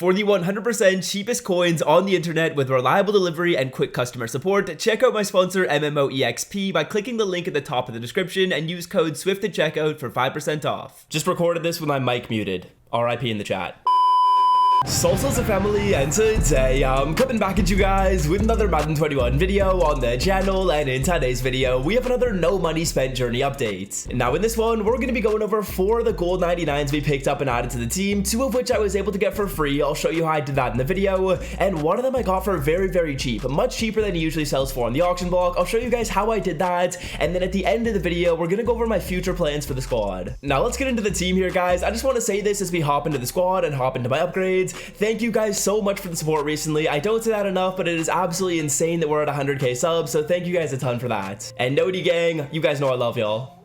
For the 100% cheapest coins on the internet with reliable delivery and quick customer support, check out my sponsor MMOEXP by clicking the link at the top of the description and use code SWIFT at checkout for 5% off. Just recorded this with my mic muted. RIP in the chat. Salsa's a family, and today I'm coming back at you guys with another Madden 21 video on the channel, and in today's video we have another no money spent journey update. Now in this one we're going to be going over 4 of the gold 99s we picked up and added to the team, 2 of which I was able to get for free. I'll show you how I did that in the video, and one of them I got for very cheap, much cheaper than he usually sells for on the auction block. I'll show you guys how I did that, and then at the end of the video we're going to go over my future plans for the squad. Now let's get into the team here, guys. I just want to say this as we hop into the squad and hop into my upgrades. Thank you guys so much for the support recently. I don't say that enough, but it is absolutely insane that we're at 100k subs, so thank you guys a ton for that. And Nody gang, you guys know I love y'all.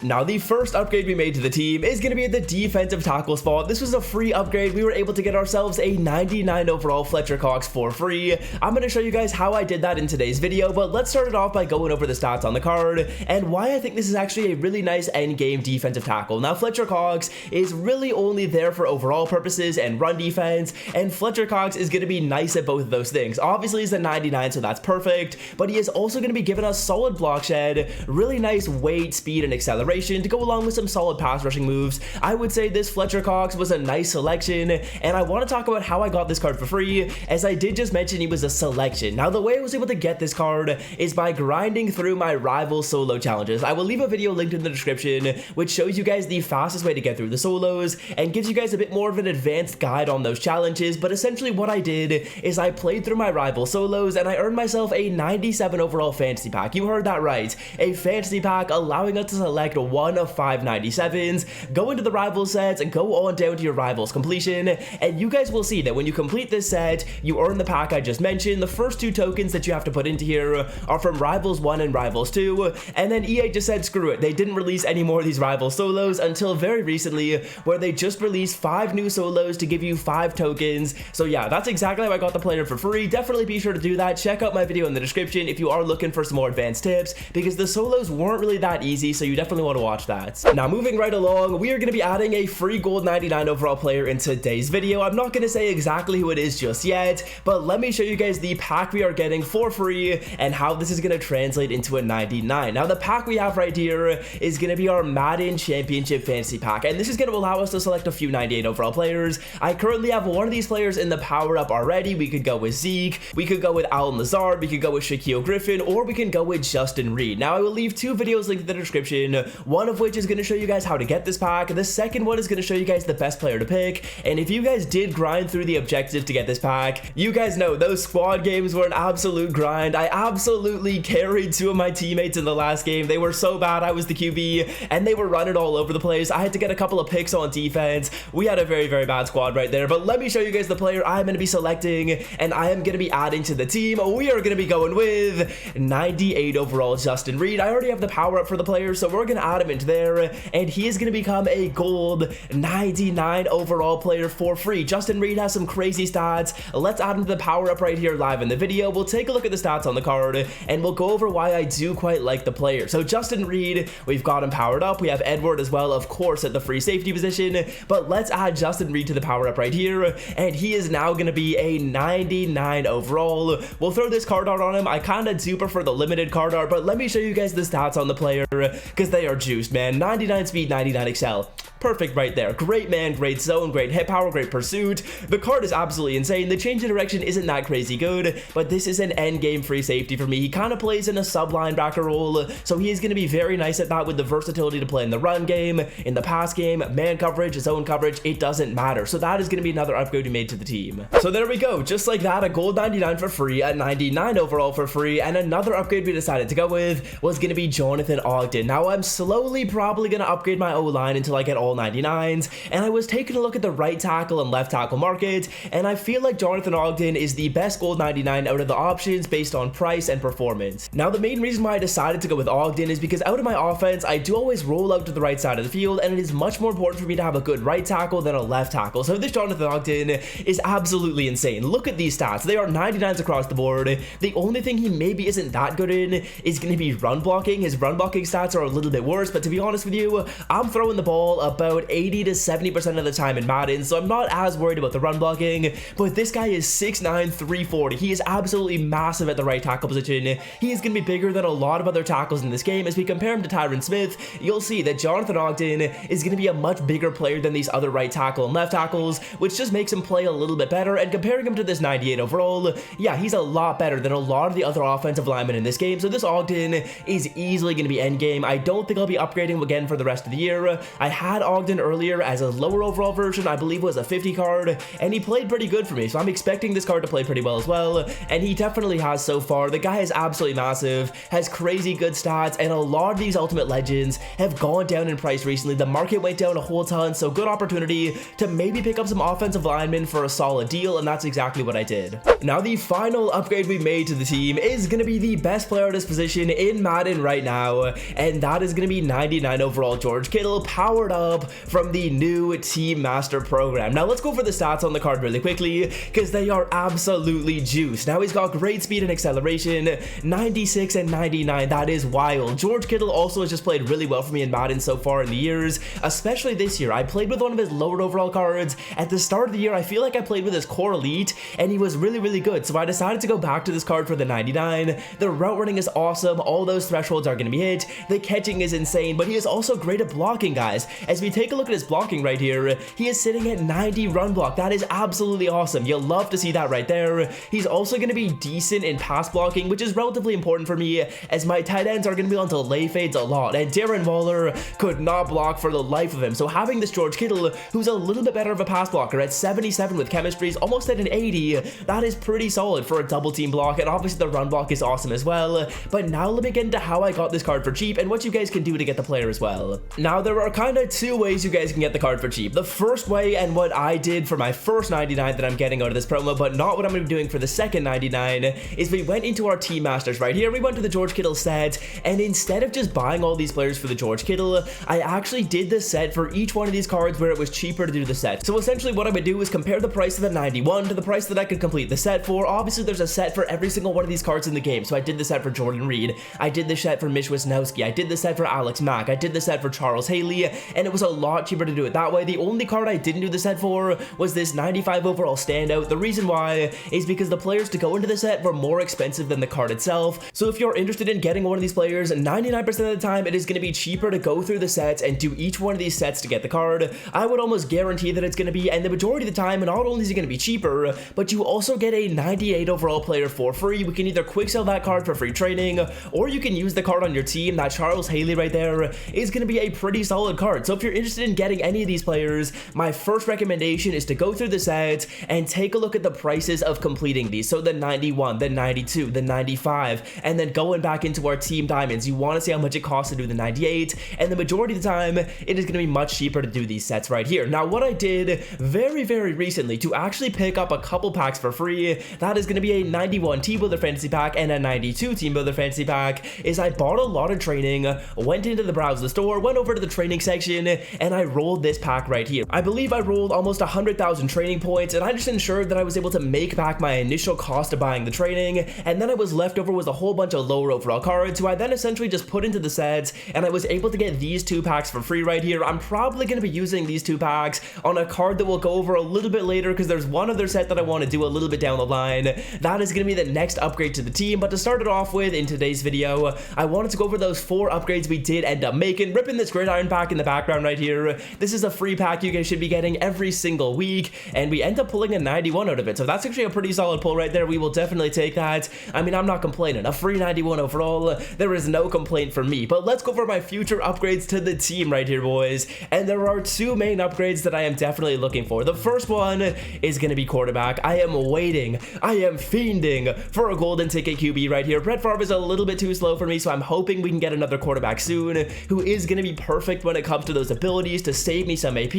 Now, the first upgrade we made to the team is going to be at the defensive tackle spot. This was a free upgrade. We were able to get ourselves a 99 overall Fletcher Cox for free. I'm going to show you guys how I did that in today's video, but let's start it off by going over the stats on the card and why I think this is actually a really nice end game defensive tackle. Now, Fletcher Cox is really only there for overall purposes and run defense, and Fletcher Cox is going to be nice at both of those things. Obviously, he's a 99, so that's perfect, but he is also going to be giving us solid block shed, really nice weight, speed, and acceleration to go along with some solid pass rushing moves. I would say this Fletcher Cox was a nice selection, and I want to talk about how I got this card for free, as I did just mention he was a selection. Now, the way I was able to get this card is by grinding through my rival solo challenges. I will leave a video linked in the description which shows you guys the fastest way to get through the solos and gives you guys a bit more of an advanced guide on those challenges. But essentially what I did is I played through my rival solos and I earned myself a 97 overall fantasy pack. You heard that right, a fantasy pack allowing us to select one of 5 97s, go into the rival sets and go on down to your rivals completion, and you guys will see that when you complete this set you earn the pack I just mentioned. The first 2 tokens that you have to put into here are from Rivals 1 and Rivals 2, and then EA just said screw it. They didn't release any more of these rival solos until very recently, where they just released 5 new solos to give you 5 tokens. So yeah, that's exactly how I got the player for free. Definitely be sure to do that. Check out my video in the description if you are looking for some more advanced tips, because the solos weren't really that easy, so you definitely want to watch that. Now, moving right along, we are going to be adding a free gold 99 overall player in today's video. I'm not going to say exactly who it is just yet, but let me show you guys the pack we are getting for free and how this is going to translate into a 99. Now, the pack we have right here is going to be our Madden Championship Fantasy Pack, and this is going to allow us to select a few 98 overall players. I currently have one of these players in the power up already. We could go with Zeke, we could go with Alan Lazard, we could go with Shaquille Griffin, or we can go with Justin Reid. Now, I will leave 2 videos linked in the description, one of which is going to show you guys how to get this pack. The second one is going to show you guys the best player to pick, and if you guys did grind through the objectives to get this pack, you guys know those squad games were an absolute grind. I absolutely carried 2 of my teammates in the last game. They were so bad. I was the QB and they were running all over the place. I had to get a couple of picks on defense. We had a very bad squad right there, but let me show you guys the player I'm going to be selecting and I am going to be adding to the team. We are going to be going with 98 overall Justin Reid. I already have the power up for the player, so we're going to add him into there, and he is going to become a gold 99 overall player for free. Justin Reid has some crazy stats. Let's add him to the power up right here live in the video. We'll take a look at the stats on the card and we'll go over why I do quite like the player. So Justin Reid, we've got him powered up. We have Edward as well, of course, at the free safety position, but let's add Justin Reid to the power up right here, and he is now going to be a 99 overall. We'll throw this card art on him. I kind of do prefer the limited card art, but let me show you guys the stats on the player because they are juiced, man. 99 speed, 99 excel. Perfect right there. Great man, great zone, great hit power, great pursuit. The card is absolutely insane. The change in direction isn't that crazy good, but this is an end game free safety for me. He kind of plays in a sub linebacker role, so he is going to be very nice at that with the versatility to play in the run game, in the pass game, man coverage, zone coverage. It doesn't matter. So that is going to be another upgrade we made to the team. So there we go. Just like that, a gold 99 for free, a 99 overall for free, and another upgrade we decided to go with was going to be Jonathan Ogden. Now, I'm slowly probably going to upgrade my O-line until I get all 99s, and I was taking a look at the right tackle and left tackle market, and I feel like Jonathan Ogden is the best gold 99 out of the options based on price and performance. Now, the main reason why I decided to go with Ogden is because out of my offense, I do always roll out to the right side of the field, and it is much more important for me to have a good right tackle than a left tackle. So this Jonathan Ogden is absolutely insane. Look at these stats. They are 99s across the board. The only thing he maybe isn't that good in is going to be run blocking. His run blocking stats are a little bit worse, but to be honest with you, I'm throwing the ball about 80 to 70% of the time in Madden, so I'm not as worried about the run blocking. But this guy is 6'9", 340. He is absolutely massive at the right tackle position. He is going to be bigger than a lot of other tackles in this game. As we compare him to Tyron Smith, you'll see that Jonathan Ogden is going to be a much bigger player than these other right tackle and left tackles, which just makes him play a little bit better. And comparing him to this 98 overall, yeah, he's a lot better than a lot of the other offensive linemen in this game. So this Ogden is easily going to be endgame. I don't think I'll be upgrading him again for the rest of the year. I had Ogden earlier as a lower overall version, I believe was a 50 card, and he played pretty good for me, so I'm expecting this card to play pretty well as well, and he definitely has so far. The guy is absolutely massive, has crazy good stats, and a lot of these Ultimate Legends have gone down in price recently. The market went down a whole ton, so good opportunity to maybe pick up some offensive linemen for a solid deal, and that's exactly what I did. Now, the final upgrade we made to the team is going to be the best player at this position in Madden right now, and that is going to be 99 overall George Kittle, powered up from the new Team Master program. Now, let's go for the stats on the card really quickly, because they are absolutely juiced. Now, he's got great speed and acceleration, 96 and 99. That is wild. George Kittle also has just played really well for me in Madden so far in the years, especially this year. I played with one of his lower overall cards. At the start of the year, I feel like I played with his core elite, and he was really, really good. So I decided to go back to this card for the 99. The route running is awesome. All those thresholds are going to be hit. The catching is insane, but he is also great at blocking, guys. As we take a look at his blocking right here, he is sitting at 90 run block. That is absolutely awesome. You'll love to see that right there. He's also going to be decent in pass blocking, which is relatively important for me, as my tight ends are going to be on delay fades a lot, and Darren Waller could not block for the life of him. So having this George Kittle, who's a little bit better of a pass blocker at 77 with chemistries, almost at an 80, that is pretty solid for a double team block, and obviously the run block is awesome as well. But now let me get into how I got this card for cheap and what you guys can do to get the player as well. Now, there are kind of two ways you guys can get the card for cheap. The first way, and what I did for my first 99 that I'm getting out of this promo, but not what I'm going to be doing for the second 99, is we went into our Team Masters right here. We went to the George Kittle set, and instead of just buying all these players for the George Kittle, I actually did the set for each one of these cards where it was cheaper to do the set. So essentially what I would do is compare the price of the 91 to the price that I could complete the set for. Obviously there's a set for every single one of these cards in the game. So I did the set for Jordan Reid, I did the set for Mitch Wisnowski, I did the set for Alex Mack, I did the set for Charles Haley, and it was a lot cheaper to do it that way. The only card I didn't do the set for was this 95 overall standout. The reason why is because the players to go into the set were more expensive than the card itself. So if you're interested in getting one of these players, 99% of the time it is going to be cheaper to go through the sets and do each one of these sets to get the card. I would almost guarantee that it's going to be, and the majority of the time, not only is it going to be cheaper, but you also get a 98 overall player for free. We can either quick sell that card for free trading, or you can use the card on your team. That Charles Haley right there is going to be a pretty solid card. So if you're interested in getting any of these players, my first recommendation is to go through the sets and take a look at the prices of completing these. So the 91, the 92, the 95, and then going back into our team diamonds, you want to see how much it costs to do the 98, and the majority of the time it is going to be much cheaper to do these sets right here. Now, what I did very recently to actually pick up a couple packs for free, that is going to be a 91 Team Builder Fantasy Pack and a 92 Team Builder Fantasy Pack, is I bought a lot of training, went into the browser store, went over to the training section, and I rolled this pack right here. I believe I rolled almost 100,000 training points, and I just ensured that I was able to make back my initial cost of buying the training, and then I was left over with a whole bunch of lower overall cards, who I then essentially just put into the sets, and I was able to get these two packs for free right here. I'm probably going to be using these two packs on a card that we'll go over a little bit later, because there's one other set that I want to do a little bit down the line. That is going to be the next upgrade to the team, but to start it off with in today's video, I wanted to go over those 4 upgrades we did end up making. Ripping this gridiron pack in the background right here. This is a free pack you guys should be getting every single week, and we end up pulling a 91 out of it, so that's actually a pretty solid pull right there. We will definitely take that. I mean, I'm not complaining. A free 91 overall, there is no complaint for me. But let's go over my future upgrades to the team right here, boys, and there are 2 main upgrades that I am definitely looking for. The first one is going to be quarterback. I am waiting, I am fiending for a golden ticket QB right here. Brett Favre is a little bit too slow for me, so I'm hoping we can get another quarterback soon who is going to be perfect when it comes to those abilities to save me some AP,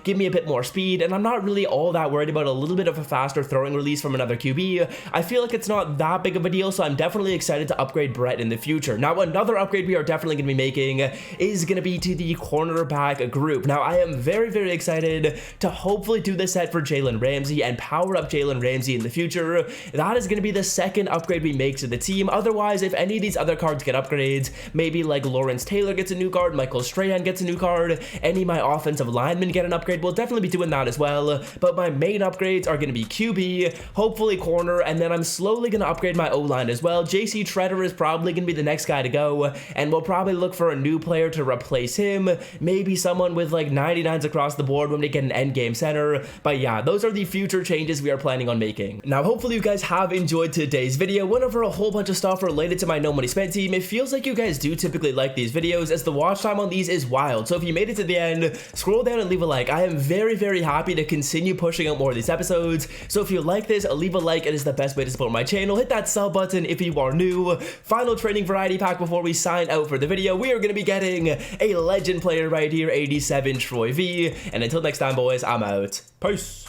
give me a bit more speed, and I'm not really all that worried about a little bit of a faster throwing release from another QB. I feel like it's not that big of a deal, so I'm definitely excited to upgrade Brett in the future. Now, another upgrade we are definitely going to be making is going to be to the cornerback group. Now, I am very excited to hopefully do this set for Jalen Ramsey and power up Jalen Ramsey in the future. That is going to be the second upgrade we make to the team. Otherwise, if any of these other cards get upgrades, maybe like Lawrence Taylor gets a new card, Michael Strahan gets a new card, any of my offensive linemen get an upgrade. We'll definitely be doing that as well, but my main upgrades are going to be QB, hopefully corner, and then I'm slowly going to upgrade my O-line as well. JC Treader is probably going to be the next guy to go, and we'll probably look for a new player to replace him, maybe someone with like 99s across the board when we get an endgame center. But yeah, those are the future changes we are planning on making. Now, hopefully you guys have enjoyed today's video. Went over a whole bunch of stuff related to my No Money Spent team. It feels like you guys do typically like these videos, as the watch time on these is wild. So if you made it to the end, scroll down and leave a like. I am very happy to continue pushing out more of these episodes. So if you like this, leave a like. It is the best way to support my channel. Hit that sub button if you are new. Final training variety pack before we sign out for the video. We are going to be getting a legend player right here, 87 Troy V. And until next time, boys, I'm out. Peace.